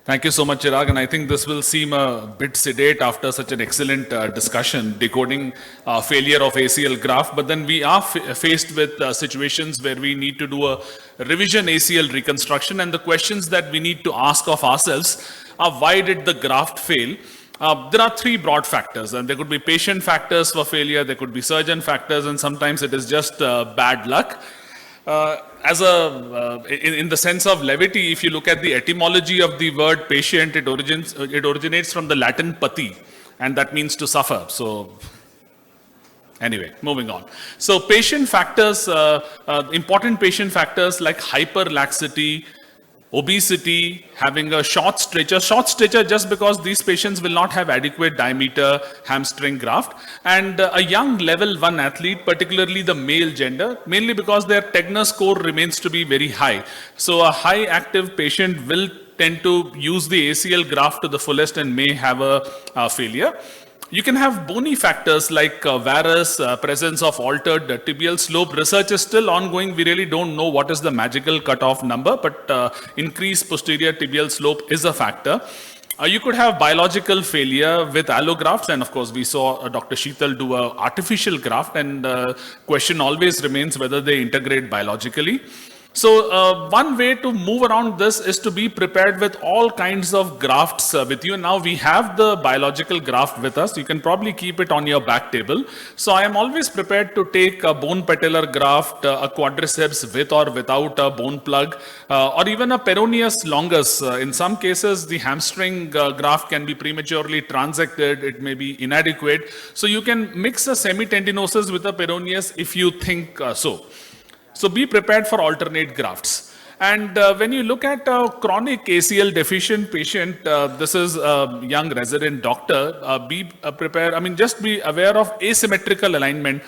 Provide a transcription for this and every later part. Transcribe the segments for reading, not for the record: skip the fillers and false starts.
Thank you so much, Chirag. And I think this will seem a bit sedate after such an excellent discussion, decoding failure of ACL graft. But then we are faced with situations where we need to do a revision ACL reconstruction. And the questions that we need to ask of ourselves are, why did the graft fail? There are three broad factors, and there could be patient factors for failure, there could be surgeon factors, and sometimes it is just bad luck. In the sense of levity, if you look at the etymology of the word patient, it originates from the Latin pati, and that means to suffer. So anyway, moving on. So patient factors, important patient factors like hyperlaxity, obesity, having a short stretcher just because these patients will not have adequate diameter hamstring graft, and a young level 1 athlete, particularly the male gender, mainly because their Tegner score remains to be very high. So a high active patient will tend to use the ACL graft to the fullest and may have a failure. You can have bony factors like varus, presence of altered tibial slope. Research is still ongoing. We really don't know what is the magical cutoff number, but increased posterior tibial slope is a factor. You could have biological failure with allografts, and of course we saw Dr. Sheetal do an artificial graft, and the question always remains whether they integrate biologically. So one way to move around this is to be prepared with all kinds of grafts with you. Now we have the biological graft with us. You can probably keep it on your back table. So I am always prepared to take a bone patellar graft, a quadriceps with or without a bone plug, or even a peroneus longus. In some cases, the hamstring graft can be prematurely transected. It may be inadequate. So you can mix a semitendinosus with a peroneus if you think so. So be prepared for alternate grafts. And when you look at a chronic ACL deficient patient, this is a young resident doctor, be prepared, just be aware of asymmetrical alignment.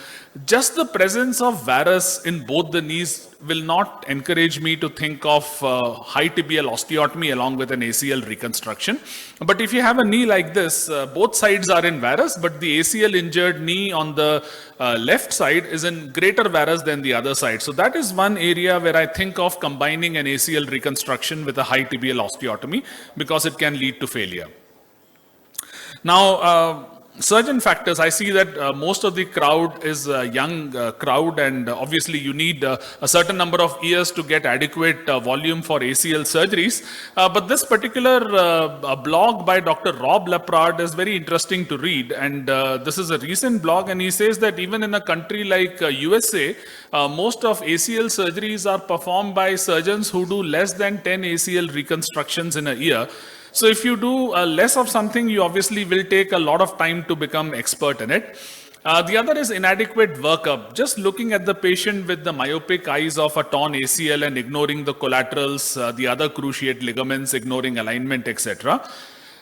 Just the presence of varus in both the knees will not encourage me to think of high tibial osteotomy along with an ACL reconstruction. But if you have a knee like this, both sides are in varus, but the ACL injured knee on the left side is in greater varus than the other side. So that is one area where I think of combining an ACL reconstruction with a high tibial osteotomy, because it can lead to failure. Now, surgeon factors, I see that most of the crowd is a young crowd, and obviously you need a certain number of years to get adequate volume for ACL surgeries. But this particular blog by Dr. Rob Leprard is very interesting to read, and this is a recent blog, and he says that even in a country like USA, most of ACL surgeries are performed by surgeons who do less than 10 ACL reconstructions in a year. So if you do less of something, you obviously will take a lot of time to become expert in it. The other is inadequate workup. Just looking at the patient with the myopic eyes of a torn ACL and ignoring the collaterals, the other cruciate ligaments, ignoring alignment, etc.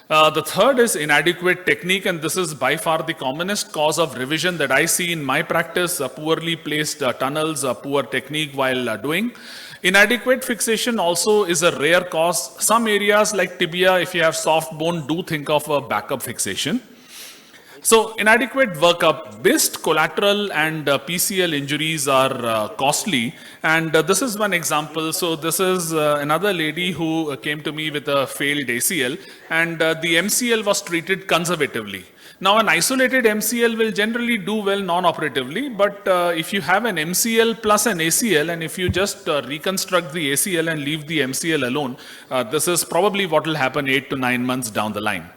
The third is inadequate technique, and this is by far the commonest cause of revision that I see in my practice, poorly placed tunnels, poor technique while doing. Inadequate fixation also is a rare cause. Some areas like tibia, if you have soft bone, do think of a backup fixation. So inadequate workup, BIST, collateral and PCL injuries are costly, and this is one example. So this is another lady who came to me with a failed ACL, and the MCL was treated conservatively. Now an isolated MCL will generally do well non-operatively, but if you have an MCL plus an ACL, and if you just reconstruct the ACL and leave the MCL alone, this is probably what will happen 8 to 9 months down the line.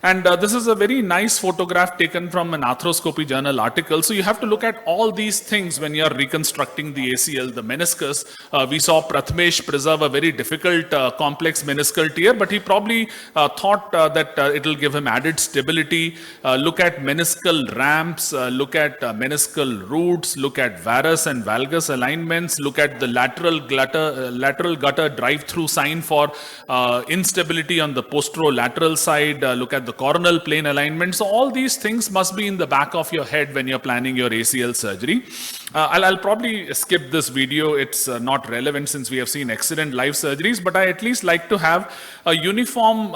And this is a very nice photograph taken from an arthroscopy journal article. So you have to look at all these things when you are reconstructing the ACL, the meniscus. We saw Prathmesh preserve a very difficult complex meniscal tear, but he probably thought that it will give him added stability. Look at meniscal ramps, look at meniscal roots, look at varus and valgus alignments, look at the lateral gutter drive-through sign for instability on the posterolateral side, look at the coronal plane alignment. So all these things must be in the back of your head when you're planning your ACL surgery. I'll probably skip this video. It's not relevant since we have seen excellent live surgeries, but I at least like to have a uniform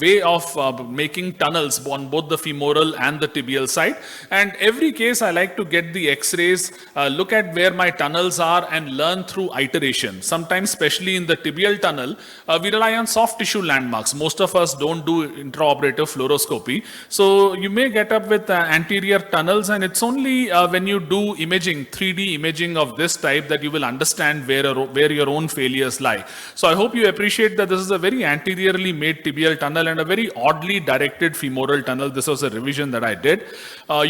way of making tunnels on both the femoral and the tibial side. And every case I like to get the x-rays, look at where my tunnels are and learn through iteration. Sometimes, especially in the tibial tunnel, we rely on soft tissue landmarks. Most of us don't do intraoperative fluoroscopy. So you may get up with anterior tunnels, and it's only when you do imaging, 3D imaging of this type, that you will understand where your own failures lie. So I hope you appreciate that this is a very anteriorly made tibial tunnel and a very oddly directed femoral tunnel. This was a revision that I did.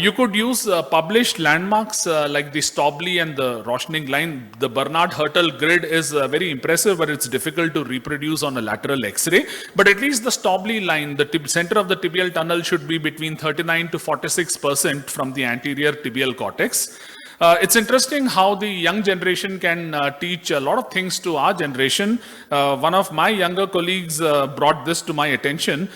You could use published landmarks like the Stobley and the Roshning line. The Bernard Hertel grid is very impressive, but it's difficult to reproduce on a lateral X-ray. But at least the Stobley line, the center of the tibial tunnel should be between 39 to 46% from the anterior tibial cortex. It's interesting how the young generation can teach a lot of things to our generation. One of my younger colleagues brought this to my attention.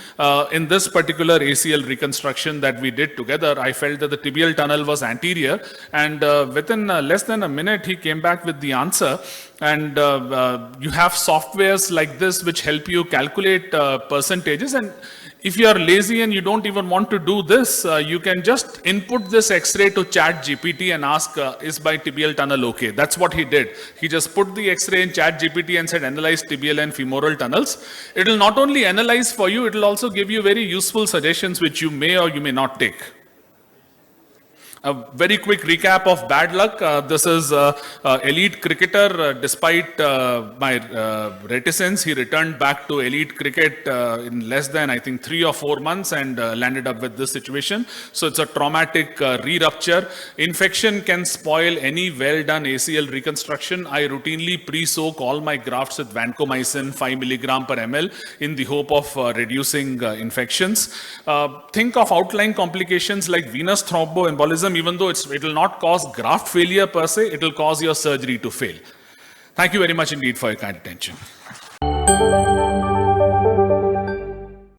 In this particular ACL reconstruction that we did together, I felt that the tibial tunnel was anterior, and within less than a minute, he came back with the answer. And you have softwares like this which help you calculate percentages. And if you are lazy and you don't even want to do this, you can just input this X-ray to ChatGPT and ask, is my tibial tunnel okay? That's what he did. He just put the X-ray in ChatGPT and said, analyze tibial and femoral tunnels. It will not only analyze for you, it will also give you very useful suggestions which you may or you may not take. A very quick recap of bad luck. This is elite cricketer. Despite my reticence, he returned back to elite cricket in less than, I think, 3 or 4 months and landed up with this situation. So it's a traumatic re-rupture. Infection can spoil any well-done ACL reconstruction. I routinely pre-soak all my grafts with vancomycin 5 milligram per ml in the hope of reducing infections. Think of outlying complications like venous thromboembolism. Even though it will not cause graft failure per se, it will cause your surgery to fail. Thank you very much indeed for your kind attention.